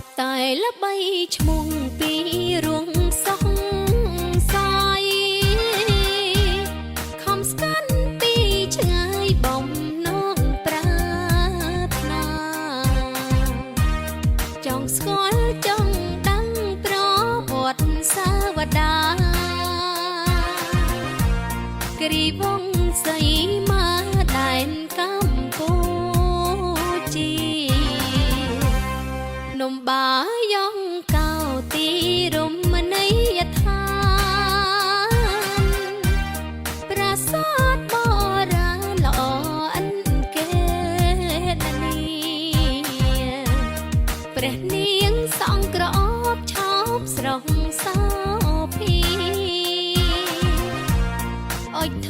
บតែល្បីឈ្មោះពីរួងសោះសាយខំស្កាត់ពីឆ្ងាយបំណងប្រាថ្នាចង់ស្គាល់ចង់ដឹងប្រវត្តិសាវតាគ្រីវងសីមាដែនកម្ពុជានំបាយងកៅទីរមណីយដ្ឋានប្រាសាទបុរាណល្អអិនគេណានីព្រះនាងសង្ក្រអូបឆោបស្រងសោភីអុយធ